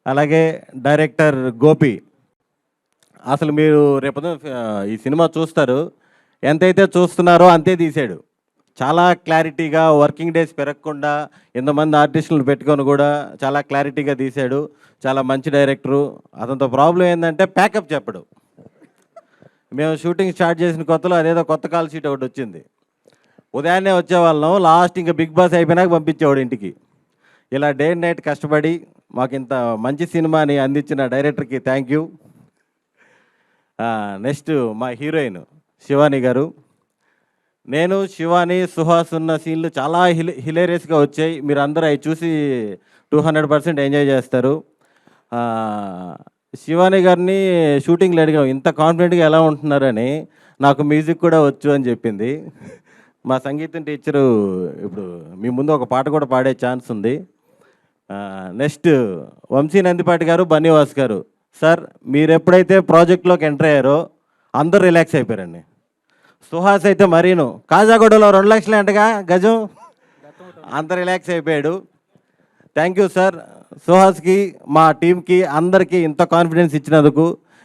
అలాగే డైరెక్టర్ గోపి. అసలు మీరు రేపొద్దున ఈ సినిమా చూస్తారు, ఎంతైతే చూస్తున్నారో అంతే తీసాడు. చాలా క్లారిటీగా వర్కింగ్ డేస్ పెరగకుండా ఇంతమంది ఆర్టిస్టులను పెట్టుకొని కూడా చాలా క్లారిటీగా తీశాడు. చాలా మంచి డైరెక్టరు. అతనితో ప్రాబ్లం ఏంటంటే ప్యాకప్ చెప్పడు. మేము షూటింగ్ స్టార్ట్ చేసిన కొత్తలో అదేదో కొత్త కాల్ షీట్ ఒకటి వచ్చింది. ఉదయాన్నే వచ్చేవాళ్ళం, లాస్ట్ ఇంకా బిగ్ బాస్ అయిపోయినాక పంపించేవాడు ఇంటికి. ఇలా డే అండ్ నైట్ కష్టపడి మాకు ఇంత మంచి సినిమాని అందించిన డైరెక్టర్కి థ్యాంక్ యూ. నెక్స్ట్ మా హీరోయిన్ శివాని గారు. నేను శివాని సుహాస్ ఉన్న సీన్లు చాలా హిలేరియస్గా వచ్చాయి. మీరు అందరూ అవి చూసి 200% ఎంజాయ్ చేస్తారు. శివాని గారిని షూటింగ్లో అడిగాం, ఇంత కాన్ఫిడెంట్గా ఎలా ఉంటున్నారని. నాకు మ్యూజిక్ కూడా వచ్చు అని చెప్పింది. మా సంగీతం టీచరు ఇప్పుడు మీ ముందు ఒక పాట కూడా పాడే ఛాన్స్ ఉంది. నెక్స్ట్ వంశీ నందిపాటి గారు, బన్నీవాస్ గారు. సార్ మీరు ఎప్పుడైతే ప్రాజెక్ట్లోకి ఎంటర్ అయ్యారో అందరూ రిలాక్స్ అయిపోయారండి. సుహాస్ అయితే మరీను, కాజాగూడలో 2 లక్షలు అంటగా గజం, అంత రిలాక్స్ అయిపోయాడు. Thank you sir. సుహాస్కి, మా టీంకి అందరికీ ఇంత కాన్ఫిడెన్స్ ఇచ్చినందుకు.